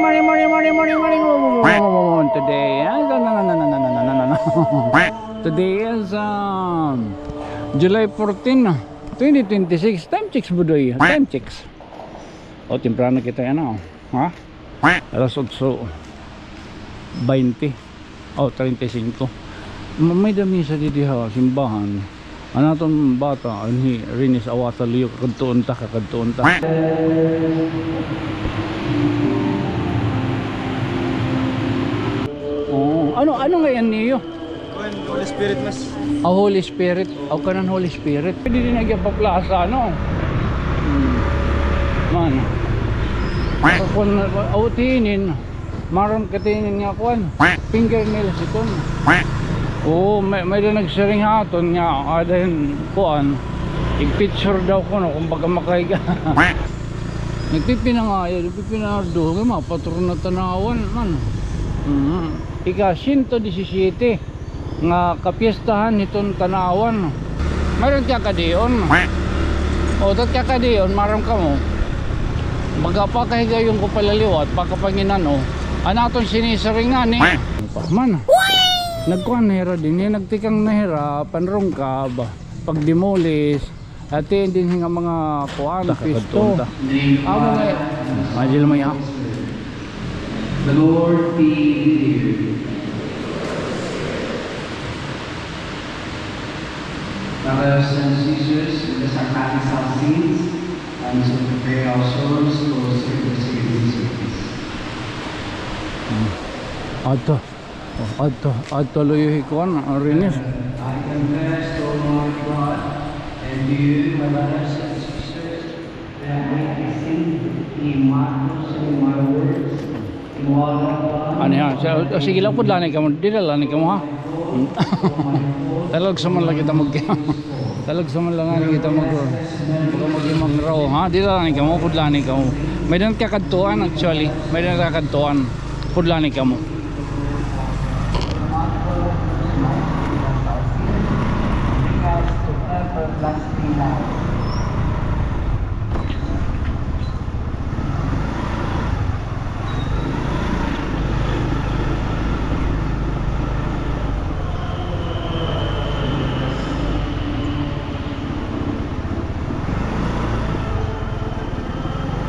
Today, today is July 14, 2026. Time checks budoy. Time checks. O, temprano kita yan o. Ha? Alas 8:20. O, 35. May dami sa dito ha, simbahan. Ano itong bata? Ani, rinis awata liyo. Kakadtuon ta. Oh, ano ngayon niyo? Holy Spirit mas. Holy Spirit. Kanan Holy Spirit. Pwede din nagyang paplasa, ano? Man. Kung autinin, maram katinin nga kuan. Fingernails ito. Oo, may din nagsiring haton nga. Adin kuan. I-picture daw ko no, kung baga makahiga. Nagpipinangaya, nagpipinardo. May mga patron na tanawan, man. Ika 117 nga kapiestahan nitong tanawan. Mayroon kaya kadiyon. O tat kaya kadiyon, maram ka mo. Magpakahiga yung kupalaliwat, pagkapanginan o. Anaton sinisaringan eh. Man, nagkuhan nahira din eh. Nagtikang nahira, panrong ka ba? Pagdimulis, atin din nga mga kuhan, pisto. Amo may, majil may ha. The Lord be with you. Brothers and sisters, let us practice our sins and to prepare our souls for service. Adto luyuhi ko ang rinis. I confess, O Lord God, and you, my brothers and sisters, that I sin in my thoughts and in my words, in all my thoughts. Ano yan? Sige lang po, lanay ka mo. Di na lanay ka mo ha. Talag sa man lang kita talag sa man lang kita mag raw ha. Di na lanay ka mo, pudlanay ka mo. May dan kakadtuan actually. May dan kakadtuan. Pudlanay ka mo.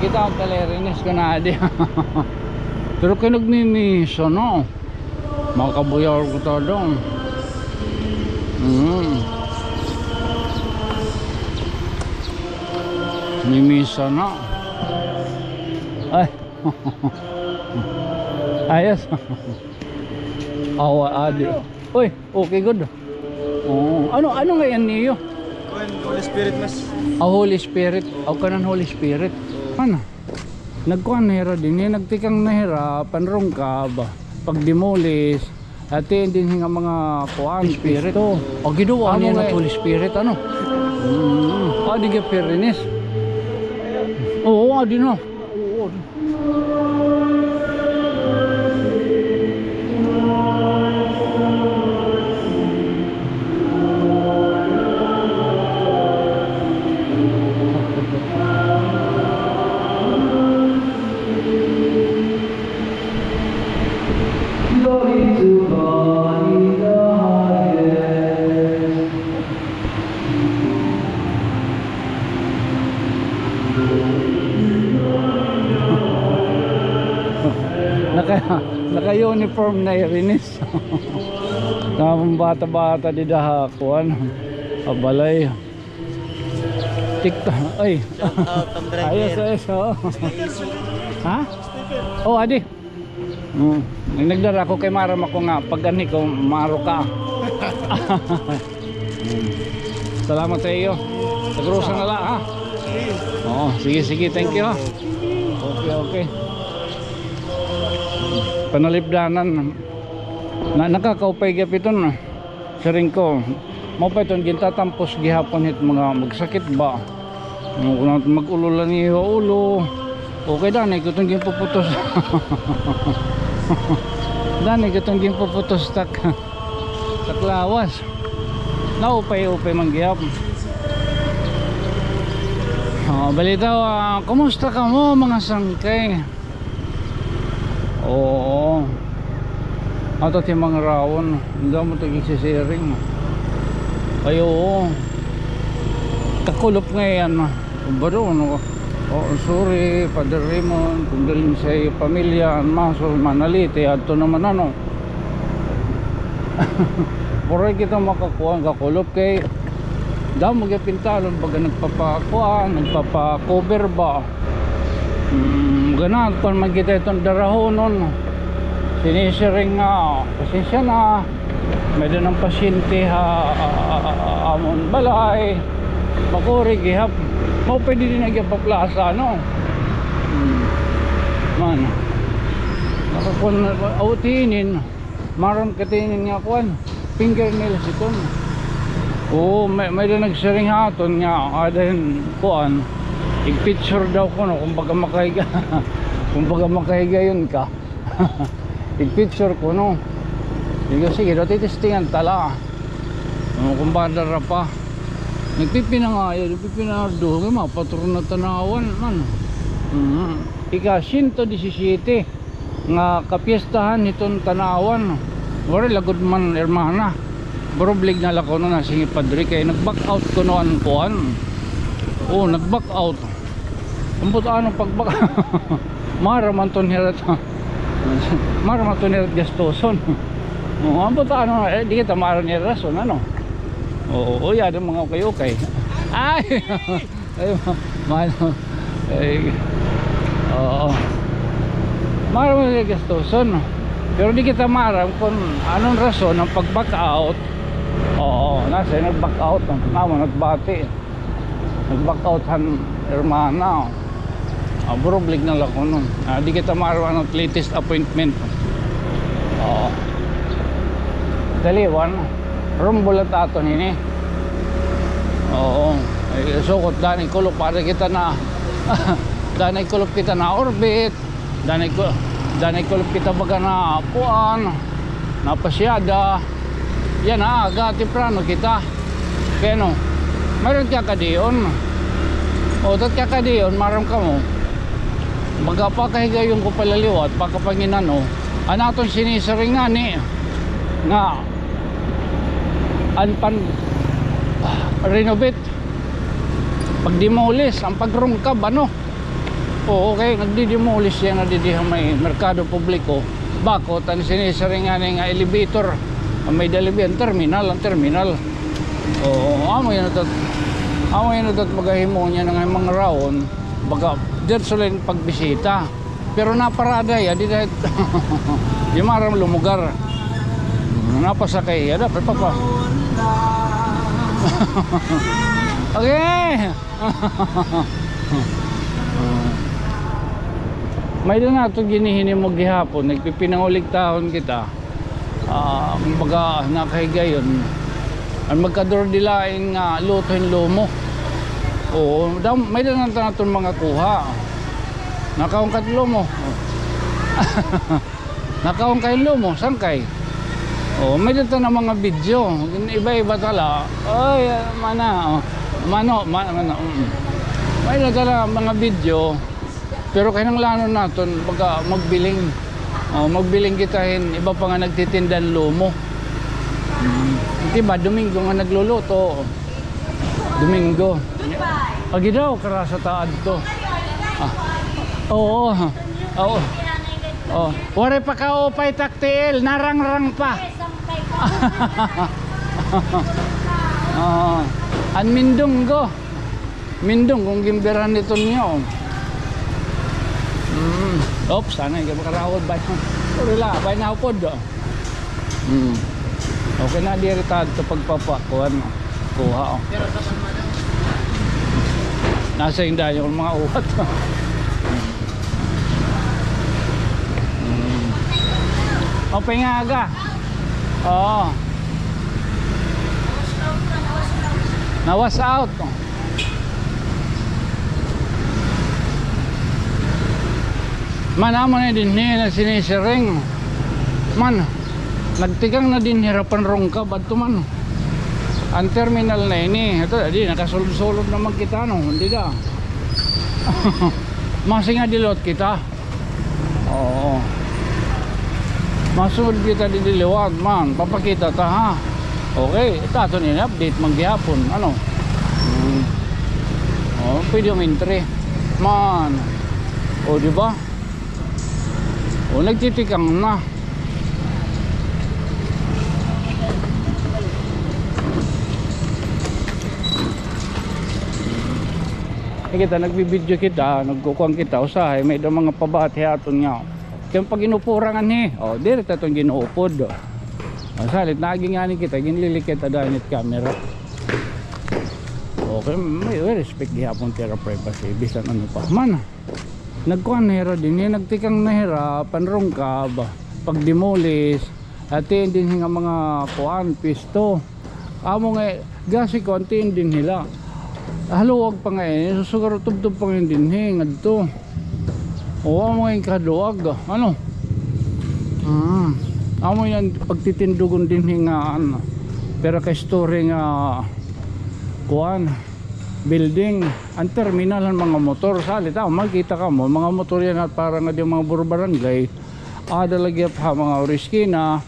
Kita ang talerinis ko na adi. Pero kayo nagmimisa no. Mga kabuyar ko to doon. Mimisa na. Ay. Ayos. Awa adi. Uy, okay good. Oh, ano ngayon niyo? Holy Spirit mas. Holy Spirit. Kanan Holy Spirit. Ano? Nagkuhan nahira din eh. Nagtikang nahira, panrong ka ba? Pagdimulis, atin din nga mga kuhan, spirit. O giduwa niya na Holy Spirit, ano? Di ka perinis. Oo, adi no. Oo. Naka-uniform na irinis. Namang bata-bata di dahakuan. Abalay. Tikta. Ay. Ayos. Ha? Oh, adi. Nagdara ko kay maram ako nga. Pag gani ko, maro ka. Salamat sa iyo. Nagrusa na lang ha. Oo, sige. Thank you ha. Okay. Panalipdanan nakakaupay gap ito na saring ko mapay ito gintatampos gihapon hit mga magsakit ba kung mag-ulo ni ulo okay dani ko itong ginpuputos sa klawas naupay man gihap. Balita, kumusta ka mo mga sangkay? Oo. Ato ti mga rawon. Hindi mo ito isisiring. Ay oo. Kakulop nga yan. Baro no. Oh, sorry, Father Raymond, kung galing sa iyo pamilya, maso, manalite, ato naman ano. Puro kita makakuha ang kakulop kay damo kay pintalon baga nagpapakuha, nagpapakover ba. Ganun, kung magkita itong darahonon, sinisiring nga, pasensya na, may doon ang pasyente amon balay, makuri, gihap. Mau pwede din nagpaplaza no. Man. Nakakon autinin. Maron katinin nga kuan. Fingernails iton. Oo, may din nagsiring haton nga adin kuan. I-picture daw ko no kung baga makahiga. Kung baga makahiga yun ka. I-picture ko no. Sige, daw titistingan tala. Kung badara pa. Nagpipinangayo, nagpipinardo, may mga patron na tanawan man. Ika 117 nga kapiestahan nitong tanawan. Wala lagod man hermana. Boroblig na lako na sige padre kay nag-back out ko noan kuan. Oh, nag-back out. Kumput ano pag-back. Mara man ton hirat. Mara man ton hirat gastoson. Oh, ambot ano di kita mara ni rason ano. Oo, yan ang mga okay. Ay! Ay, mano. Ay, oo. Maram na gastoson. Pero di kita maram kung anong rason ng pag-back out. Oo, nasa nag-back out. Mama, nagbati. Nag-back out han hermana. Buroblig na lang ko nun. Di kita maram ang latest appointment. Oo. Daliwan. Rumbulat ato nini. Oo. Sukot danay kulop para kita na danay kulop kita na orbit. Danay kulop kita baga na puan. Napasyada. Yan aga temprano kita. Kaya no. Mayroon kaya ka diyon. O tat kaya ka diyon maram ka mo. Baga pa kahigayon ko palaliwat pakapanginano. Anaton sinisaring nga ni nga anpan renovate pag-demolish ang pagrungkab ano. Oo, okay, nagdi-demolish yan nadidihan may merkado publiko bakot ang sinisaring nga elevator ang may dalibihan ang terminal. Oo, amo yan natat magahimo niya ng mga raon baga diretso lang pagbisita pero naparada ya di dahil di maram lumugar napasakay ya dapat pa okay. May doon nga ito ginihini mo gihapon nagpipinangulig tahon kita baga nakahiga yun ang magkadordilain nga lutoin lumo. Oo, may doon nga natin mga kuha nakaungkat lumo. Nakaungkay lumo sangkay. Oh, may dito na mga video. Iba-iba tala. Ay, mano. May dito na mga video. Pero kinanglanon natin, baga magbiling. Magbiling kitahin, iba pa nga nagtitindan lumo. Diba, Domingo nga nagluluto. Domingo. Agi daw, karasa taad to. Oo. Oo. Oh, wala pa ka opay taktil, narang-rang pa. An mindong go. Mindong kung gimberan nito niyo. Oops, sana hindi makarawad ba? Wala, bay na upod do. Okay na diretad to pagpapakuan. Kuha oh. Nasa inda yung mga uwat. Okay nga aga. Oo. Nawas out. Manamo na din niya na sinisiring. Man, nagtigang na din hirapan rongka. Ba't man? Ang terminal na ini. Ito, di, nakasulod-sulod naman kita, no? Hindi da. Masing nga dilot kita. Oo. Masunod kita diliwat man, papakita ta ha. Okay, ito ato nila update man gihapon. Ano? Oh, pwede umintri. Man. O di ba? O nagtitikang na. Kita nagbibideo kita, nagkukuang kita usahay, may daw mga pabati aton nga. Kaya pag inupurangan ni, oh, direct atong ginuupod. Oh, salit naging ani kita, ginlilikit adanit camera. Okay, may respect gihapon kaya privacy, bisan ano pa. Man, nagkuhan nahira din, nagtikang nahira, panrungkab, pagdemolis, atin din nga mga kuan, pisto. Amo nga, gasi ko, atin din nila. Haluwag pa nga susugar tubtub pa ngayon din hingad to. Oo, amo nga yung kaluwag. Ano? Amo yan pagtitindugon din hingaan. Pero kay story nga kuan building ang terminal ng mga motor salit makita ka mo mga motor yan at parang nga yung mga burbarangay adalagi pa mga oriskina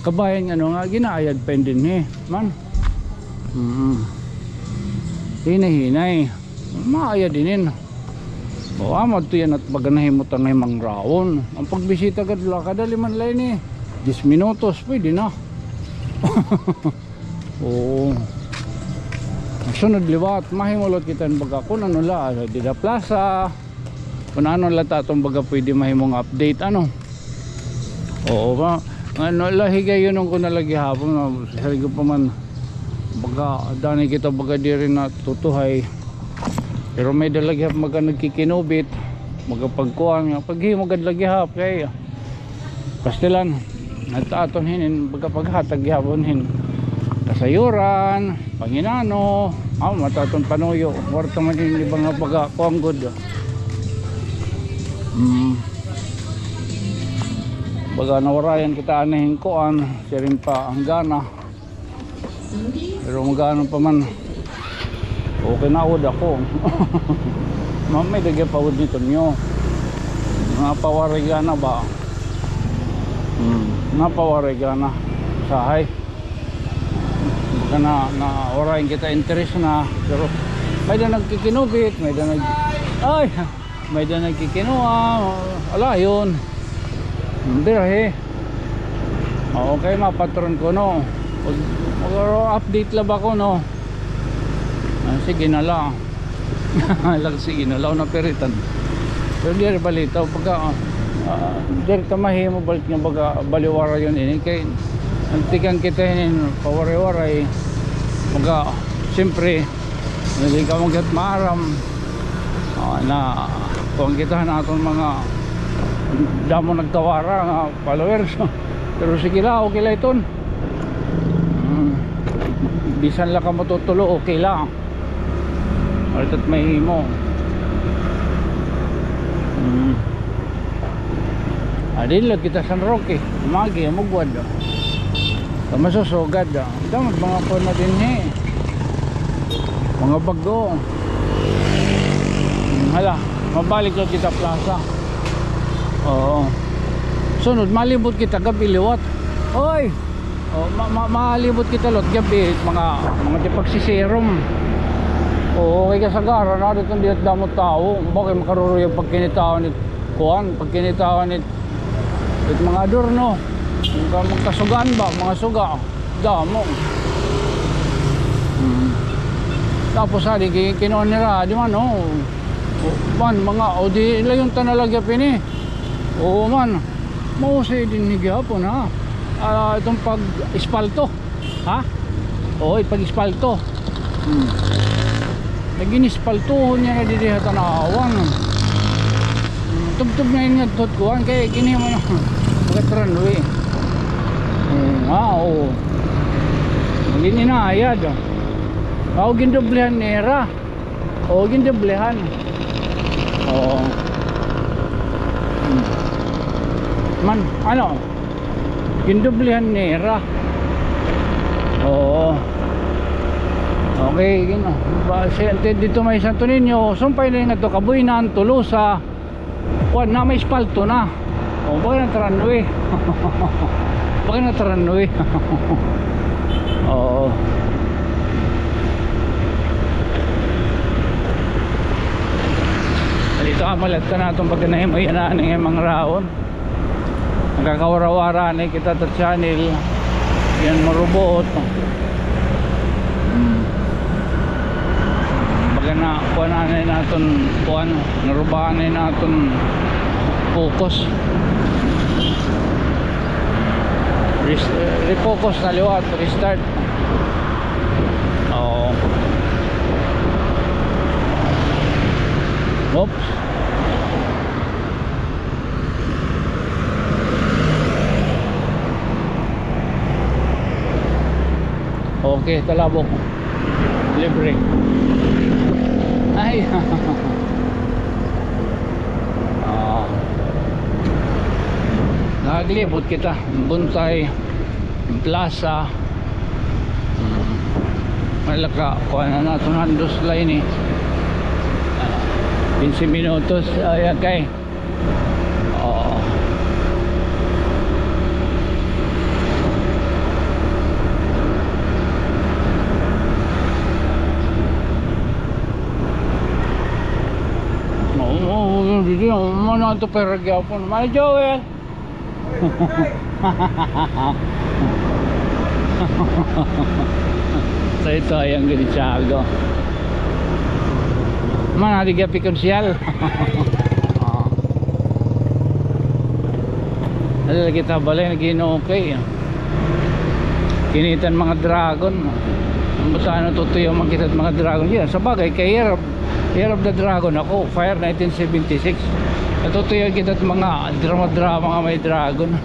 kabayan ano nga ginaayad pa din man. Hinay-hinay maaya dinin o amad to yan at baganahimutan na yung raon ang pagbisita kadula kadali man lang 10 minutos pwede na. Oo, sunod liwat mahimulot kita ng baga kung ano la Dida Plaza kung ano la tatong baga pwede mahimong update ano. Oo ba ano lahigay yun ko nalagi hapon sarigo pa man baga dani kita baga di rin na tutuhay pero may dalagi hap maga nagkikinubit magapagkuhan paghimugad lagi hap kay pastilan at aton hinin baga paghatag hapon hin kasayuran panginano mataton panuyo warta man din ibang baga kuang good baga nawarayan kita anahin kuan sirin pa ang gana pero magano pa man okay na awad ako. Mamay dagya pa awad nito nyo mga pawarigana ba napawarigana sahay baka na orayin kita interest na pero may da nagkikinubit may da nagkikinuha ala yun birahe okay mapatron ko no update lang ba ko no sige na lang sige na lang na peritan pero di rin balita pagka di rin mahimo balik nga baga baliwara yun kaya nagtikan kita yun pawaray-waray baga siyempre hindi ka magat maaram na kung kita natin mga damo nagtawara nga followers pero sige lang okay lang ito bisan lang ka matutulo okay lang at may himo adil lang kita San Roque umagi mugwad masusugad ito mga po na din mga bago hala mabalik lang kita plaza oo sunod malibot kita gabi liwat oy maalibot kita lot gabi mga pagsisirom oo kay kasagara na dito hindi at damot tao bakit makaruruyag pagkinitawan it kuhan pagkinitawan it mga adorno magkasugan ba mga suga damo tapos ali kinuha nila di man man mga o di ila yung tanalagya pini oo man mausay din ni gihapon ha itong pag-ispalto ha? Oo, pag-ispalto nag-inispaltohon niya na didihatan na awan tubtub na yun nga tutkuhan kaya kini mo na magatranway oo hindi ninayad gindoblehan nera gindoblehan oo man ano gindoblehan nera oo okay gino dito may Santo Niño sumpay na nga to kabuy na ang tulo sa kuwan na may espalto na Oh, baka na runway. Baka na runway. Oo. Dito amalat ka na itong pagkanahimayan ng mga raon. Nagkakawarawara na kita sa channel. Yan marubot. Baga na kuha na natin kuha na. Narubahan na natin focus. Refocus na liwat. Restart. Oo. Oops. Okay, talabok. Libre. Ay. Naglibot kita. Buntay Plaza. Malaka. Kuha na natin handos line eh. 15 minutos. Ayan kay. Oo. Dito mana tu pergyapon. Mana Joel? So ito yung Galichago. Mana di gapi konsyal. Ada kita balay nagino okay. Kinitan mga dragon. Ang basta ano tutuyo makita mga dragon diyan. Sa bagay kay Year of the Dragon ako, Fire 1976. Natutuyo kita at mga drama-drama nga may dragon.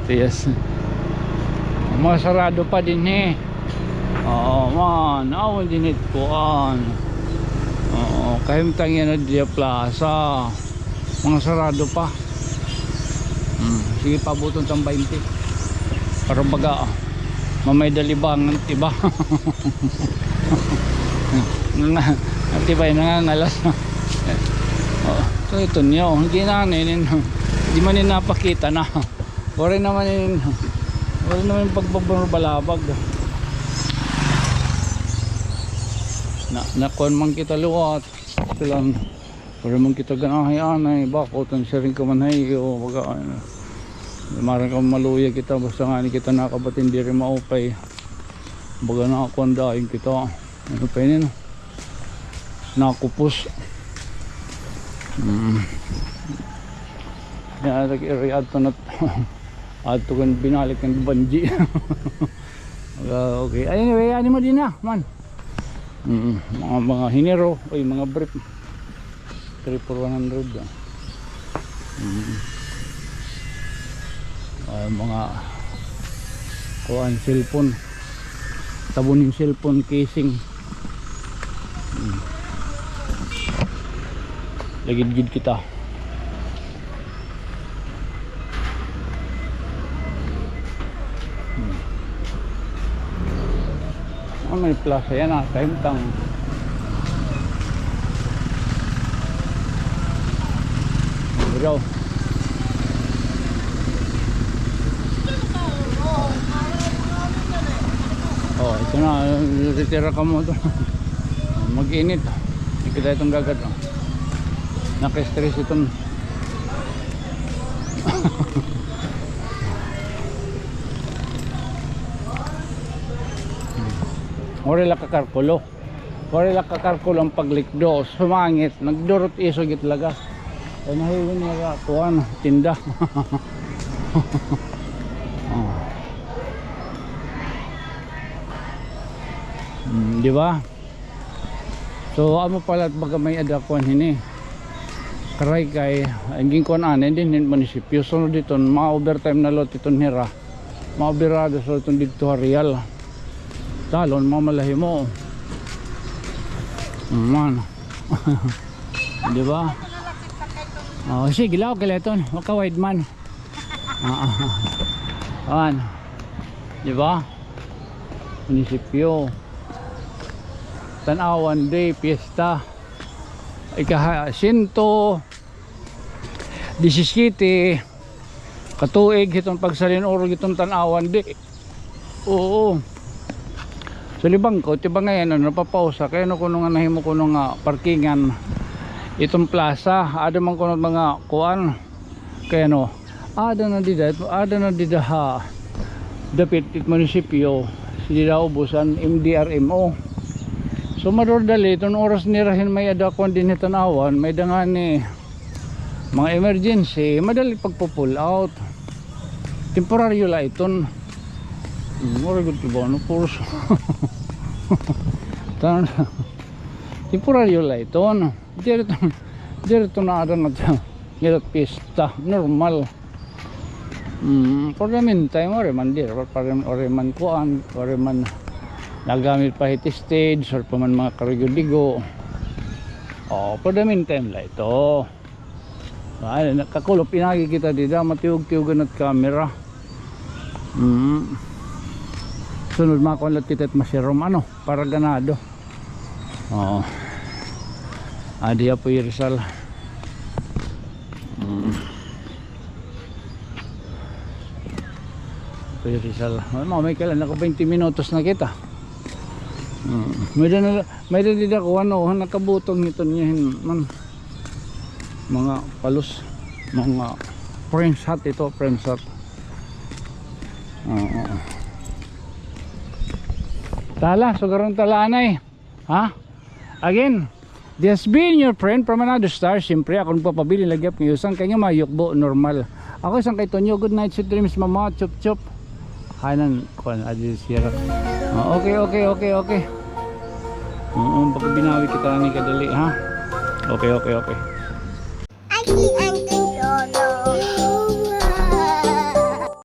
Yes. Mga sarado pa din eh. Oo man, awon din itpuan. Oo, kahimtang yan na Dia Plaza. Mga sarado pa. Sige pabuton ng 20. Para baga, mamay dalibangan, diba? Tibay nangangalas. Oh, so ito niyo, hindi na hindi man napakita na. Wala naman pagbabalabag. Nakon man kita luwat. Lang. Wala man kita ganahayan ay bakot ang sharing ka man ay o baga. Marang ka maluya kita basta nga ni kita nakabatin di rin maupay. Baga na ako andahin kita. Ano pa yun? Nakupos. Yan, nag-i-react na ato kan binalik ng banji. Okay. Anyway, ano mo din na, man. Mga hinero, oy, mga brief. 3 for 100. Mga kuhaan, cellphone. Tabunin cellphone casing. Lagid-gid kita. May plaza yan ah, kahimtang. Bro. Oh, ito na, titira ka mo ito. Mag-init. Ikita itong gagat. Oh. Naka-stress itong. Wala kakarkulo. Wala kakarkulo ang paglikdo. Sumangit. Nagdurot iso gitlaga. O nahiwin nga kuhan. Tinda. Oh. Di ba? So amo pala at baga may adakuan hini. Karay kay anging kuan anen din munisipyo sunod dito mga overtime na lot iton hira. Mga birado sa itong dito Real. Talon mamalahi mo. Man. Di ba? Oh, sige law kaleton, waka wide man. An. Di ba? Munisipyo. Tanawan Day, Fiesta. Ika 100 17 katuig itong pagsalin orog itong tanawan di. Oo. So libang ko tiba ngayon napapausa kaya no kuno nga nahimo kuno nga parkingan itong plaza ada man kuno mga kuan kaya no ada na dida ha dapit it munisipyo sila ubusan MDRMO. So madordali itong oras nirahin may adakon din tanawan may dangan ni mga emergency madali pagpo-pull out temporaryo la iton mura gud kibo no purso tan temporaryo la iton dito na ada na dito pista normal for the meantime ore man dir ore man kuan ore man nagamit pa hit stage or pa man mga karigyo-digo. Oh, for the meantime la ito. Ay, nakakulop pinagi kita dito, matiug-tiugan at camera. Sunod makulat kita at masyarom ano, para ganado. Oh. Adi po yung Rizal. Pero Rizal, may kailan naka 20 minutos na kita. May dali ako ano nakabutong ito niyan man mga palos mga frames hat ito frames hat. Tala sugarong talanay ha again this being your friend from another star siyempre ako nagpapabili lagi up ngayon kanya mayukbo normal ako isang kay Tonyo good night sweet dreams mama chup chup hanan kon adi sira. Okay. Baka binawi kita ni kadali ha. Okay. Actually,